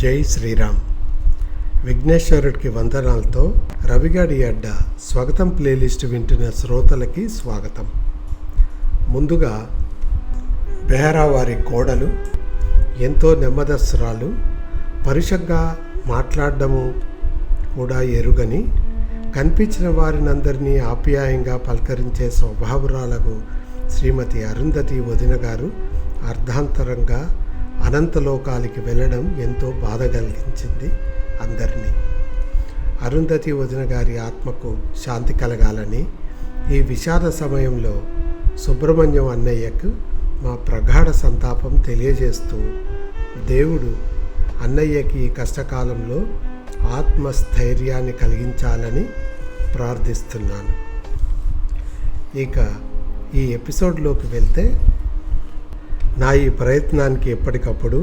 జై శ్రీరామ్. విఘ్నేశ్వరుడికి వందనాలతో రవిగాడి అడ్డ స్వాగతం ప్లేలిస్ట్ వింటున్న శ్రోతలకి స్వాగతం. ముందుగా బెహరా వారి కోడలు ఎంతో నెమ్మదస్రాలు, పరుషంగా మాట్లాడడము కూడా ఎరుగని, కనిపించిన వారినందరినీ ఆప్యాయంగా పలకరించే స్వభావురాలకు శ్రీమతి అరుంధతి వదిన గారు అర్ధాంతరంగా అనంతలోకాలకి వెళ్ళడం ఎంతో బాధ కలిగించింది అందరినీ. అరుంధతి వదిన గారి ఆత్మకు శాంతి కలగాలని ఈ విషాద సమయంలో సుబ్రహ్మణ్యం అన్నయ్యకు మా ప్రగాఢ సంతాపం తెలియజేస్తూ, దేవుడు అన్నయ్యకి ఈ కష్టకాలంలో ఆత్మస్థైర్యాన్ని కలిగించాలని ప్రార్థిస్తున్నాను. ఇక ఈ ఎపిసోడ్లోకి వెళ్తే, నా ఈ ప్రయత్నానికి ఎప్పటికప్పుడు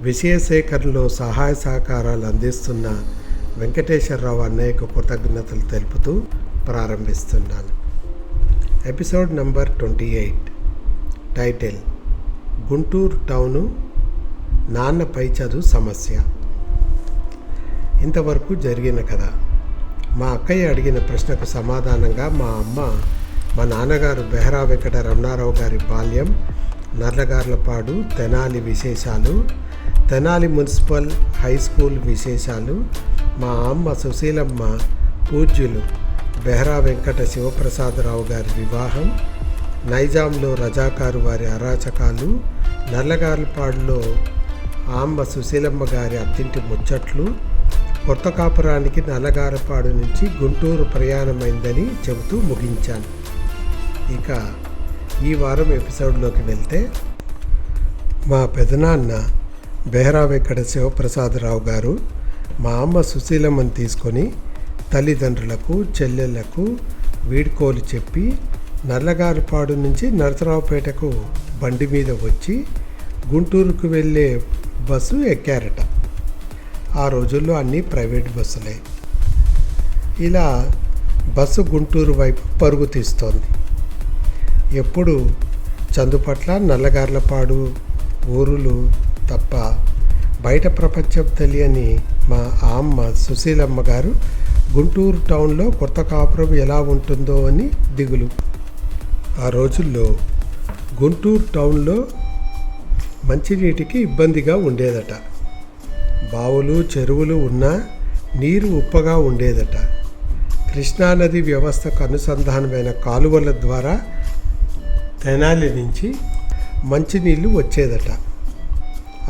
విషయ సేకరణలో సహాయ సహకారాలు అందిస్తున్న వెంకటేశ్వరరావు అన్నయ్యకు కృతజ్ఞతలు తెలుపుతూ ప్రారంభిస్తున్నాను. Episode number 28. Title: Guntur town నాన్నపై చదువు సమస్య. ఇంతవరకు జరిగిన కథ. మా అక్కయ్య అడిగిన ప్రశ్నకు సమాధానంగా మా అమ్మ మా నాన్నగారు బెహరా వెంకట రమణారావు గారి బాల్యం, నర్లగార్లపాడు, తెనాలి విశేషాలు, తెనాలి మున్సిపల్ హై స్కూల్ విశేషాలు, మా అమ్మ సుశీలమ్మ పూజ్యులు బెహరా వెంకట శివప్రసాదరావు గారి వివాహం, నైజాంలో రజాకారు వారి అరాచకాలు, నర్లగార్లపాడులో అమ్మ సుశీలమ్మ గారి అత్తింటి ముచ్చట్లు, కొత్త కాపురానికి నల్లగారపాడు నుంచి గుంటూరు ప్రయాణమైందని చెబుతూ ముగించాను. ఇక ఈ వారం ఎపిసోడ్లోకి వెళ్తే, మా పెదనాన్న బెహరా వెంకట శివప్రసాదరావు గారు మా అమ్మ సుశీలమ్మని తీసుకొని తల్లిదండ్రులకు, చెల్లెళ్లకు వీడ్కోలు చెప్పి నల్లగారపాడు నుంచి నరసరావుపేటకు బండి మీద వచ్చి గుంటూరుకు వెళ్ళే బస్సు ఎక్కారట. ఆ రోజుల్లో అన్నీ ప్రైవేట్ బస్సులే. ఇలా బస్సు గుంటూరు వైపు పరుగు తీస్తోంది. ఎప్పుడు చందుపట్ల, నల్లగార్లపాడు ఊరులు తప్ప బయట ప్రపంచం తెలియని మా అమ్మ సుశీలమ్మ గారు గుంటూరు టౌన్లో కొత్త కాపురం ఎలా ఉంటుందో అని దిగులు. ఆ రోజుల్లో గుంటూరు టౌన్లో మంచినీటికి ఇబ్బందిగా ఉండేదట. బావులు, చెరువులు ఉన్నా నీరు ఉప్పగా ఉండేదట. కృష్ణానది వ్యవస్థకు అనుసంధానమైన కాలువల ద్వారా తెనాలి నుంచి మంచినీళ్ళు వచ్చేదట.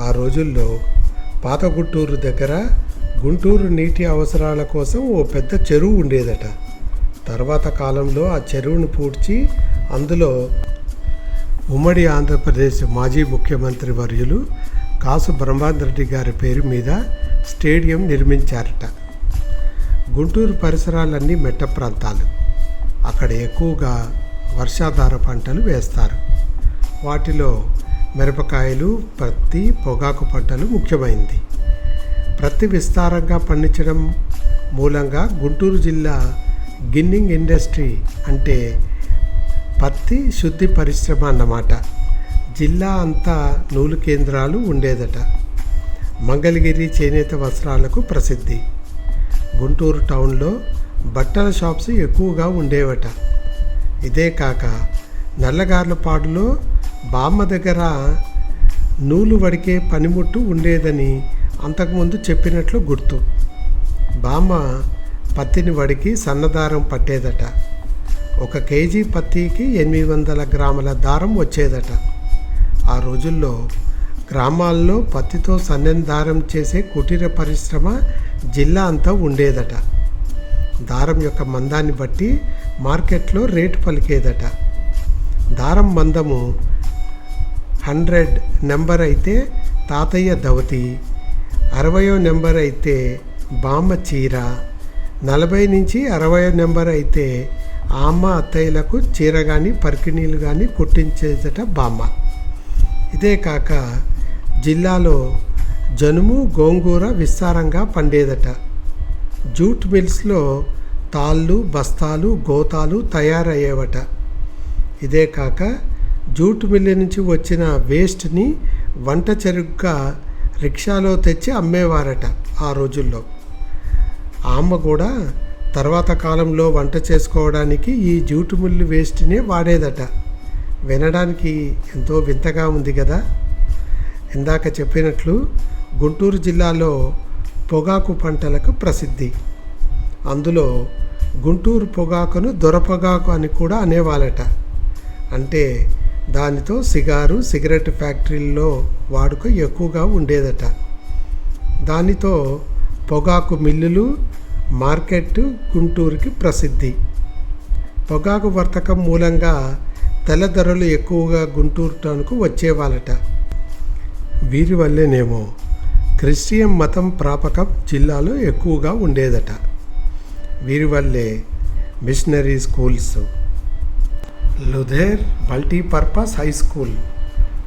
ఆ రోజుల్లో పాత గుంటూరు దగ్గర గుంటూరు నీటి అవసరాల కోసం ఓ పెద్ద చెరువు ఉండేదట. తర్వాత కాలంలో ఆ చెరువును పూడ్చి అందులో ఉమ్మడి ఆంధ్రప్రదేశ్ మాజీ ముఖ్యమంత్రి వర్యులు కాసు బ్రహ్మాందరెడ్డి గారి పేరు మీద స్టేడియం నిర్మించారట. గుంటూరు పరిసరాలన్నీ మెట్ట ప్రాంతాలు. అక్కడ ఎక్కువగా వర్షాధార పంటలు వేస్తారు. వాటిలో మిరపకాయలు, పత్తి, పొగాకు పంటలు ముఖ్యమైనది. ప్రత్తి విస్తారంగా పండించడం మూలంగా గుంటూరు జిల్లా గిన్నింగ్ ఇండస్ట్రీ, అంటే పత్తి శుద్ధి పరిశ్రమ అన్నమాట. జిల్లా అంతా నూలు కేంద్రాలు ఉండేదట. మంగళగిరి చేనేత వస్త్రాలకు ప్రసిద్ధి. గుంటూరు టౌన్లో బట్టల షాప్స్ ఎక్కువగా ఉండేవట. ఇదే కాక నల్లగార్లపాడులో బామ్మ దగ్గర నూలు వడికే పనిముట్టు ఉండేదని అంతకుముందు చెప్పినట్లు గుర్తు. బామ్మ పత్తిని వడికి సన్నదారం పట్టేదట. 1 కేజీ పత్తికి 800 గ్రాముల దారం వచ్చేదట. ఆ రోజుల్లో గ్రామాల్లో పత్తితో సన్నని దారం చేసే కుటీర పరిశ్రమ జిల్లా అంతా ఉండేదట. దారం యొక్క మందాన్ని బట్టి మార్కెట్లో రేటు పలికేదట. దారం మందము 100 నెంబర్ అయితే తాతయ్య దవతి, 60 నెంబర్ అయితే బామ్మ చీర, 40 నుంచి 60 నెంబర్ అయితే అమ్మ అత్తయ్యలకు చీర కానీ పరికిణీలు కానీ కుట్టించేదట బామ్మ. ఇదే కాక జిల్లాలో జనుము, గోంగూర విస్తారంగా పండేదట. జూట్ మిల్స్లో తాళ్ళు, బస్తాలు, గోతాలు తయారయ్యేవట. ఇదే కాక జూట్ మిల్లు నుంచి వచ్చిన వేస్ట్ని వంట చెరుగ్గా రిక్షాలో తెచ్చి అమ్మేవారట ఆ రోజుల్లో. ఆ అమ్మ కూడా తర్వాత కాలంలో వంట చేసుకోవడానికి ఈ జూటు మిల్లు వేస్ట్నే వాడేదట. వినడానికి ఎంతో వింతగా ఉంది కదా. ఇందాక చెప్పినట్లు గుంటూరు జిల్లాలో పొగాకు పంటలకు ప్రసిద్ధి. అందులో గుంటూరు పొగాకును దొరపొగాకు అని కూడా అనేవాళ్ళట. అంటే దానితో సిగరెట్ ఫ్యాక్టరీల్లో వాడుక ఎక్కువగా ఉండేదట. దానితో పొగాకు మిల్లులు, మార్కెట్ గుంటూరుకి ప్రసిద్ధి. పొగాకు వర్తకం మూలంగా తెల్ల ధరలు ఎక్కువగా గుంటూరు టౌన్కు వచ్చేవాళ్ళట. వీరి వల్లేనేమో క్రిస్టియన్ మతం ప్రాపకం జిల్లాలో ఎక్కువగా ఉండేదట. వీరి వల్లే missionary schools, Luther multipurpose high school,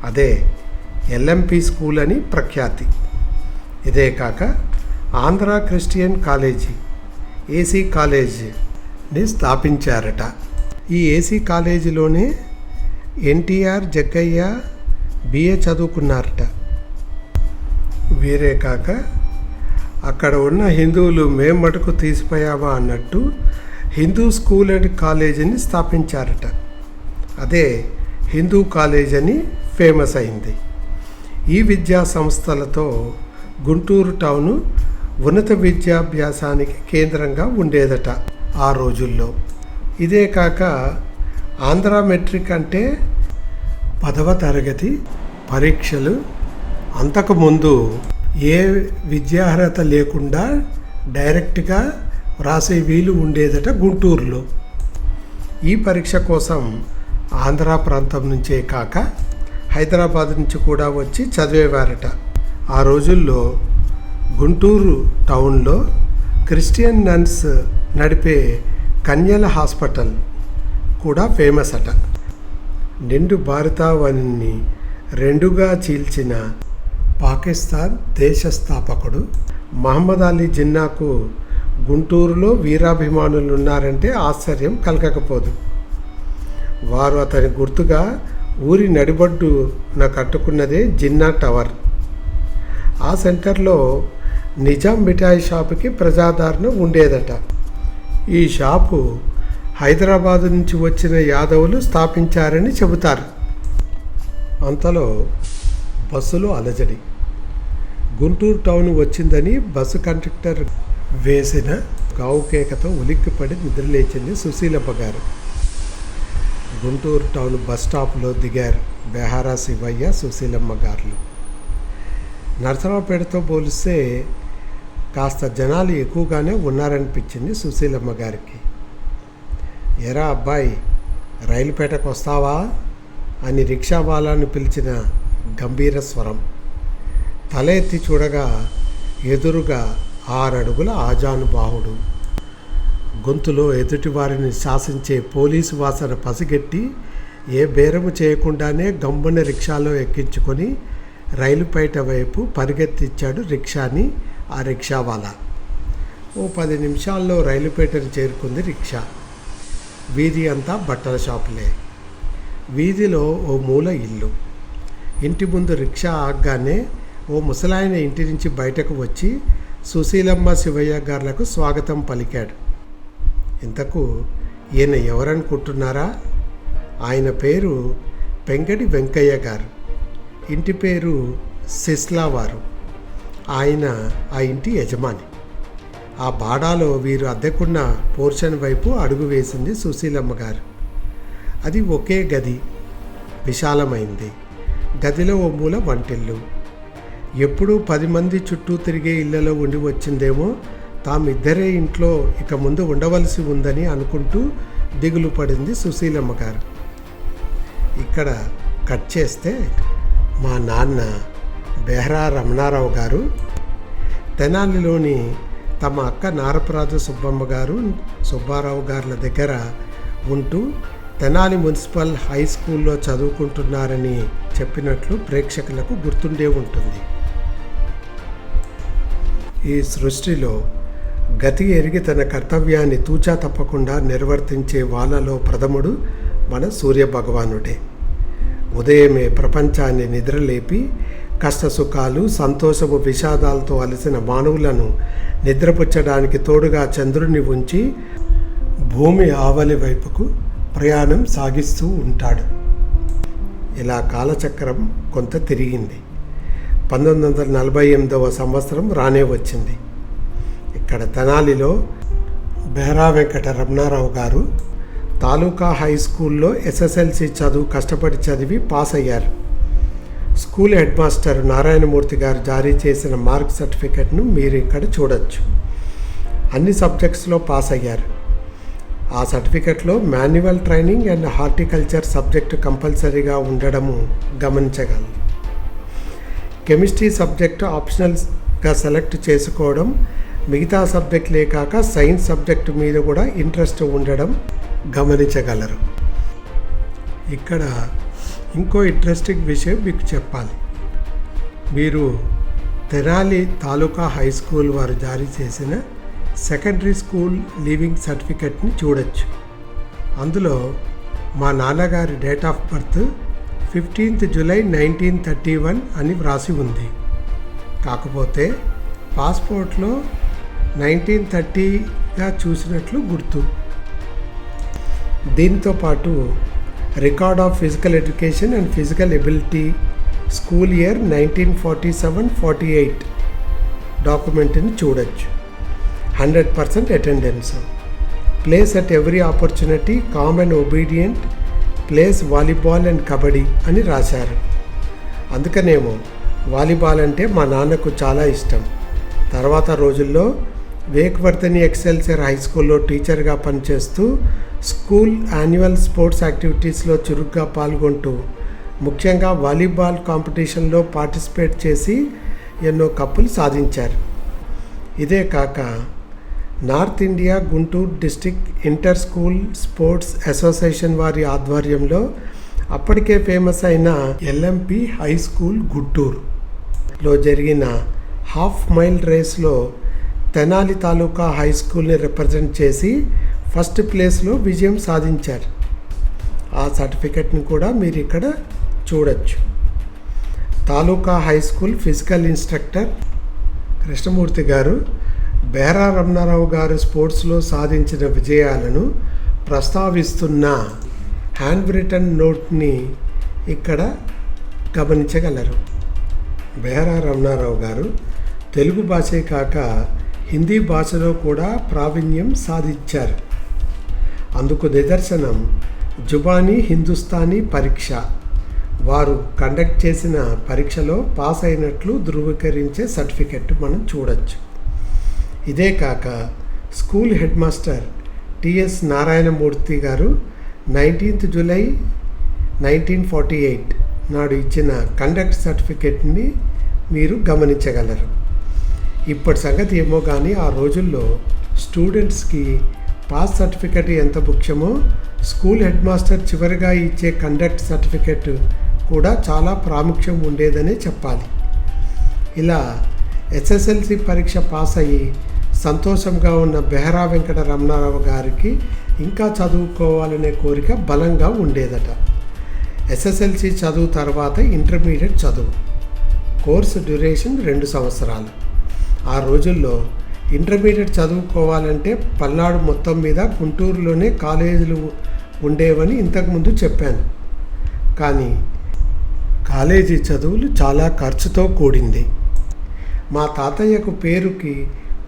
అదే ఎల్ఎంపి స్కూల్ అని ప్రఖ్యాతి. ఇదే కాక ఆంధ్ర క్రిస్టియన్ కాలేజీ, ఏసీ కాలేజీని స్థాపించారట. ఈ ఏసీ కాలేజీలోనే ఎన్టీఆర్, జగ్గయ్య బిఏ చదువుకున్నారట. వీరే కాక అక్కడ ఉన్న హిందువులు మేం మటుకు తీసిపోయావా అన్నట్టు హిందూ స్కూల్ అండ్ కాలేజీని స్థాపించారట. అదే హిందూ కాలేజ్ అని ఫేమస్ అయింది. ఈ విద్యా సంస్థలతో గుంటూరు టౌను ఉన్నత విద్యాభ్యాసానికి కేంద్రంగా ఉండేదట ఆ రోజుల్లో. ఇదే కాక ఆంధ్ర మెట్రిక్ అంటే 10వ తరగతి పరీక్షలు అంతకుముందు ఏ విద్యార్హత లేకుండా డైరెక్ట్గా వ్రాసే వీలు ఉండేదట గుంటూరులో. ఈ పరీక్ష కోసం ఆంధ్ర ప్రాంతం నుంచే కాక హైదరాబాద్ నుంచి కూడా వచ్చి చదివేవారట. ఆ రోజుల్లో గుంటూరు టౌన్లో క్రిస్టియన్ నన్స్ నడిపే కన్యల హాస్పిటల్ కూడా ఫేమస్ అట. నిండు భారతావనిని రెండుగా చీల్చిన పాకిస్తాన్ దేశ స్థాపకుడు మహమ్మద్ అలీ జిన్నాకు గుంటూరులో వీరాభిమానులు ఉన్నారంటే ఆశ్చర్యం కలగకపోదు. వారు అతని గుర్తుగా ఊరి నడిబొడ్డున కట్టుకున్నదే జిన్నా టవర్. ఆ సెంటర్లో నిజాం మిఠాయి షాపుకి ప్రజాదరణ ఉండేదట. ఈ షాపు హైదరాబాదు నుంచి వచ్చిన యాదవులు స్థాపించారని చెబుతారు. అంతలో బస్సులో అలజడి. గుంటూరు టౌన్ వచ్చిందని బస్సు కండక్టర్ వేసిన గావుకేకతో ఉలిక్కిపడి నిద్రలేచింది సుశీలమ్మ గారు. గుంటూరు టౌన్ బస్ స్టాప్లో దిగారు బెహారా శివయ్య, సుశీలమ్మ గారులు. నరసరావుపేటతో పోలిస్తే కాస్త జనాలు ఎక్కువగానే ఉన్నారనిపించింది సుశీలమ్మ గారికి. ఎరా అబ్బాయి, రైలుపేటకు వస్తావా అని రిక్షా వాళ్ళని పిలిచిన గంభీర స్వరం. తల ఎత్తి చూడగా ఎదురుగా 6 అడుగుల ఆజానుబాహుడు. గొంతులో ఎదుటివారిని శాసించే పోలీసు వాసన పసిగట్టి ఏ బేరము చేయకుండానే గమ్మున రిక్షాలో ఎక్కించుకొని రైలుపేట వైపు పరిగెత్తించాడు రిక్షాని ఆ రిక్షావాలా. ఓ 10 నిమిషాల్లో రైలుపేటను చేరుకుంది రిక్షా. వీధి అంతా బట్టల షాపులే. వీధిలో ఓ మూల ఇల్లు. ఇంటి ముందు రిక్షా ఆగ్గానే ఓ ముసలాయన ఇంటి నుంచి బయటకు వచ్చి సుశీలమ్మ, శివయ్య గారులకు స్వాగతం పలికాడు. ఇంతకు ఈయన ఎవరనుకుంటున్నారా? ఆయన పేరు పెంగడి వెంకయ్య గారు. ఇంటి పేరు సిస్లావారు. ఆయన ఆ ఇంటి యజమాని. ఆ బాడాలో వీరు అద్దెకున్న పోర్షన్ వైపు అడుగు వేసింది సుశీలమ్మ గారు. అది ఒకే గది, విశాలమైంది. గదిలో ఓ మూల వంటిల్లు. ఎప్పుడూ 10 మంది చుట్టూ తిరిగే ఇళ్లలో ఉండి వచ్చిందేమో తామిద్దరే ఇంట్లో ఇక ముందు ఉండవలసి ఉందని అనుకుంటూ దిగులు పడింది సుశీలమ్మ గారు. ఇక్కడ కట్ చేస్తే మా నాన్న బెహ్రా రమణారావు గారు తెనాలిలోని తమ అక్క నారపరాజు సుబ్బమ్మ గారు, సుబ్బారావు గారుల దగ్గర ఉంటూ తెనాలి మున్సిపల్ హై స్కూల్లో చదువుకుంటున్నారని చెప్పినట్లు ప్రేక్షకులకు గుర్తుండే ఉంటుంది. ఈ సృష్టిలో గతి ఎరిగి తన కర్తవ్యాన్ని తూచా తప్పకుండా నిర్వర్తించే వాళ్ళలో ప్రథముడు మన సూర్యభగవానుడే. ఉదయమే ప్రపంచాన్ని నిద్రలేపి కష్టసుఖాలు, సంతోషము, విషాదాలతో అలసిన మానవులను నిద్రపుచ్చడానికి తోడుగా చంద్రుని ఉంచి భూమి ఆవలి వైపుకు ప్రయాణం సాగిస్తూ ఉంటాడు. ఇలా కాలచక్రం కొంత తిరిగింది. 1948వ సంవత్సరం రానే వచ్చింది. ఇక్కడ తెనాలిలో బెహరా వెంకట రమణారావు గారు తాలూకా హై స్కూల్లో ఎస్ఎస్ఎల్సి చదువు కష్టపడి చదివి పాస్ అయ్యారు. స్కూల్ హెడ్ మాస్టర్ నారాయణమూర్తి గారు జారీ చేసిన మార్క్ సర్టిఫికెట్ను మీరు ఇక్కడ చూడొచ్చు. అన్ని సబ్జెక్ట్స్లో పాస్ అయ్యారు. ఆ సర్టిఫికెట్లో manual training and horticulture subject కంపల్సరీగా ఉండడము గమనించగలరు. కెమిస్ట్రీ సబ్జెక్టు ఆప్షనల్గా సెలెక్ట్ చేసుకోవడం, మిగతా సబ్జెక్టులే కాక సైన్స్ సబ్జెక్టు మీద కూడా ఇంట్రెస్ట్ ఉండడం గమనించగలరు. ఇక్కడ ఇంకో ఇంట్రెస్టింగ్ విషయం మీకు చెప్పాలి. మీరు తెనాలి తాలూకా హై స్కూల్ వారు జారీ చేసిన సెకండరీ స్కూల్ లీవింగ్ సర్టిఫికెట్ని చూడొచ్చు. అందులో మా నాన్నగారి date of birth 15th July 1931 అని వ్రాసి ఉంది. కాకపోతే పాస్పోర్ట్లో 1930గా చూసినట్లు గుర్తు. దీంతో పాటు record of physical education and physical ability school year 1947-48 డాక్యుమెంట్ని చూడొచ్చు. 100% attendance, plays at every opportunity, calm and obedient, plays volleyball and kabaddi అని రాశారు. అందుకనేమో వాలీబాల్ అంటే మా నాన్నకు చాలా ఇష్టం. తర్వాత రోజుల్లో వేక్వర్తని ఎక్సెల్సియర్ హై స్కూల్లో టీచర్గా పనిచేస్తూ స్కూల్ యాన్యువల్ స్పోర్ట్స్ యాక్టివిటీస్లో చురుగ్గా పాల్గొంటూ ముఖ్యంగా వాలీబాల్ కాంపిటీషన్లో పార్టిసిపేట్ చేసి ఎన్నో కప్పులు సాధించారు. ఇదే కాక north India Guntur district inter school sports association వారి ఆధ్వర్యంలో అప్పటికే ఫేమస్ అయిన ఎల్ఎంపి హై స్కూల్ గుంటూరులో జరిగిన హాఫ్ మైల్ రేస్లో తెనాలి తాలూకా హై స్కూల్ని రిప్రజెంట్ చేసి ఫస్ట్ ప్లేస్లో విజయం సాధించారు. ఆ సర్టిఫికెట్ని కూడా మీరు ఇక్కడ చూడొచ్చు. Taluka high school physical instructor Krishnamurthy గారు బెహరా రమణారావు గారు స్పోర్ట్స్లో సాధించిన విజయాలను ప్రస్తావిస్తున్న హ్యాండ్ రిటన్ నోట్ని ఇక్కడ గమనించగలరు. బెహరా రమణారావు గారు తెలుగు భాషే కాక హిందీ భాషలో కూడా ప్రావీణ్యం సాధించారు. అందుకు నిదర్శనం జుబానీ హిందుస్థానీ పరీక్ష. వారు కండక్ట్ చేసిన పరీక్షలో పాస్ అయినట్లు ధృవీకరించే సర్టిఫికెట్ మనం చూడొచ్చు. ఇదే కాక school head master TS Narayanamurthy గారు 19th July 1948 నాడు ఇచ్చిన కండక్ట్ సర్టిఫికెట్ని మీరు గమనించగలరు. ఇప్పటి సంగతి ఏమో కానీ ఆ రోజుల్లో స్టూడెంట్స్కి పాస్ సర్టిఫికెట్ ఎంత ముఖ్యమో స్కూల్ హెడ్ మాస్టర్ చివరిగా ఇచ్చే కండక్ట్ సర్టిఫికెట్ కూడా చాలా ప్రాముఖ్యం ఉండేదనే చెప్పాలి. ఇలా ఎస్ఎస్ఎల్సి పరీక్ష పాస్ అయ్యి సంతోషంగా ఉన్న బెహరా వెంకట రమణారావు గారికి ఇంకా చదువుకోవాలనే కోరిక బలంగా ఉండేదట. ఎస్ఎస్ఎల్సి చదువు తర్వాత ఇంటర్మీడియట్ చదువు. కోర్సు డ్యూరేషన్ 2 సంవత్సరాలు. ఆ రోజుల్లో ఇంటర్మీడియట్ చదువుకోవాలంటే పల్నాడు మొత్తం మీద గుంటూరులోనే కాలేజీలు ఉండేవని ఇంతకుముందు చెప్పాను. కానీ కాలేజీ చదువులు చాలా ఖర్చుతో కూడింది. మా తాతయ్యకు పేరుకి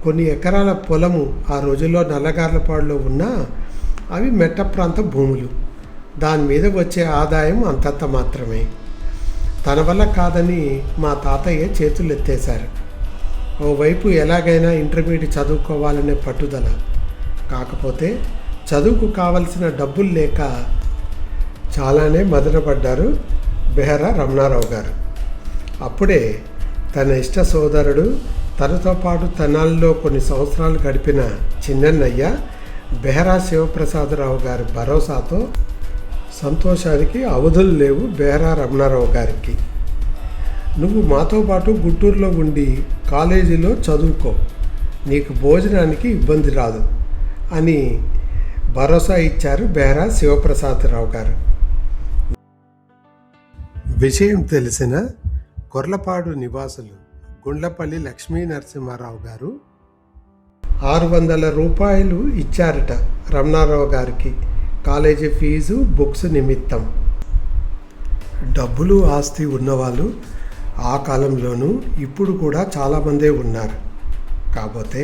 కొన్ని ఎకరాల పొలము ఆ రోజుల్లో నల్లగార్లపాడులో ఉన్నా అవి మెట్ట ప్రాంత భూములు. దాని మీద వచ్చే ఆదాయం అంతంత మాత్రమే. తన వల్ల కాదని మా తాతయ్య చేతులు ఎత్తేశారు. ఓవైపు ఎలాగైనా ఇంటర్మీడియట్ చదువుకోవాలనే పట్టుదల. కాకపోతే చదువుకు కావలసిన డబ్బులు లేక చాలానే మదనపడ్డారు బెహరా రమణారావు గారు. అప్పుడే తన ఇష్ట సోదరుడు, తనతో పాటు తెనాలిలో కొన్ని సంవత్సరాలు గడిపిన చిన్నన్నయ్య బెహరా శివప్రసాదరావు గారి భరోసాతో సంతోషానికి అవధులు లేవు బెహరా రమణారావు గారికి. నువ్వు మాతో పాటు గుంటూరులో ఉండి కాలేజీలో చదువుకో, నీకు భోజనానికి ఇబ్బంది రాదు అని భరోసా ఇచ్చారు బెహరా శివప్రసాదరావు గారు. విషయం తెలిసిన గొర్లపాడు నివాసులు గుండ్లపల్లి లక్ష్మీ నరసింహారావు గారు 600 రూపాయలు ఇచ్చారట రమణారావు గారికి కాలేజీ ఫీజు బుక్స్ నిమిత్తం. డబ్బులు ఆస్తి ఉన్నవాళ్ళు ఆ కాలంలోనూ ఇప్పుడు కూడా చాలామందే ఉన్నారు. కాకపోతే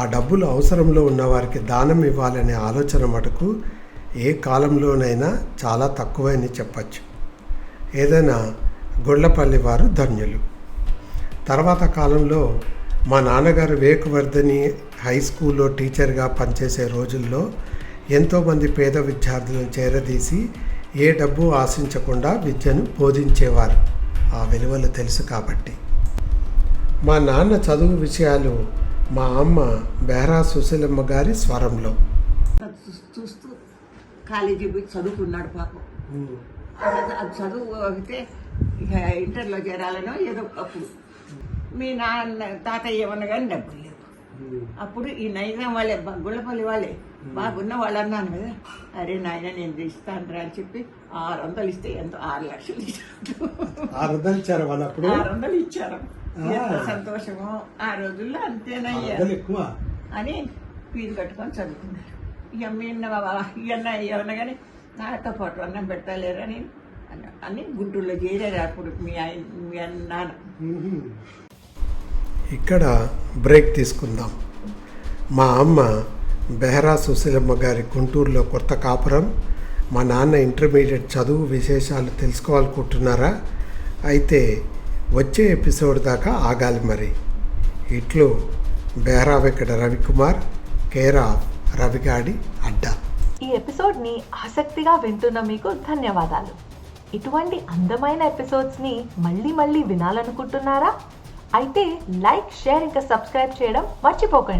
ఆ డబ్బులు అవసరంలో ఉన్నవారికి దానం ఇవ్వాలనే ఆలోచన మటుకు ఏ కాలంలోనైనా చాలా తక్కువని చెప్పచ్చు. ఏదైనా గొళ్ళపల్లి వారు ధన్యులు. తర్వాత కాలంలో మా నాన్నగారు వివేకవర్ధిని హై స్కూల్లో టీచర్గా పనిచేసే రోజుల్లో ఎంతోమంది పేద విద్యార్థులను చేరదీసి ఏ డబ్బు ఆశించకుండా విద్యను బోధించేవారు. ఆ విలువలు తెలుసు కాబట్టి. మా నాన్న చదువు విషయాలు మా అమ్మ బెహరా సుశీలమ్మ గారి స్వరంలో. చూస్తూ కాలేజీ పోయి చదువుకున్నాడు పాపం. అది చదువు అయితే ఇక ఇంటర్లో చేరాలనో ఏదో అప్పుడు మీ నాన్న తాతయ్య ఏమన్నా కానీ డబ్బులు లేవు. అప్పుడు ఈ నైజాం వాళ్ళే గుళ్ళపల్లి వాళ్ళే బాగున్న వాళ్ళు అన్నాను కదా, అరే నాయన నేను ఇస్తాను రా అని చెప్పి 600 ఇస్తే ఎంతో 6 లక్షలు ఇచ్చారు. 600 ఇచ్చారు. ఎంత సంతోషమో ఆ రోజుల్లో. అంతేనయ్యా అని ఫీజు కట్టుకొని చదువుకున్నారు. ఇక ఇవన్న ఏమన్నా కానీ నాతో పాటు అన్నం పెట్టలేరని అని గుంటూరులో చేరారు అప్పుడు మీ నాన్న. ఇక్కడ బ్రేక్ తీసుకుందాం. మా అమ్మ బెహరా సుశీలమ్మ గారి గుంటూరులో కొత్త కాపురం. మా నాన్న ఇంటర్మీడియట్ చదువు విశేషాలు తెలుసుకోవాలనుకుంటున్నారా? అయితే వచ్చే ఎపిసోడ్ దాకా ఆగాలి మరి. ఇట్లు బెహరా వెంకట రవికుమార్, కేర్ ఆఫ్ రవిగాడి అడ్డా. ఈ ఎపిసోడ్ని ఆసక్తిగా వింటున్న మీకు ధన్యవాదాలు. ఇటువంటి అందమైన ఎపిసోడ్స్ని మళ్ళీ మళ్ళీ వినాలనుకుంటున్నారా? అయితే లైక్, షేర్ ఇంకా సబ్స్క్రైబ్ చేయడం మర్చిపోకండి.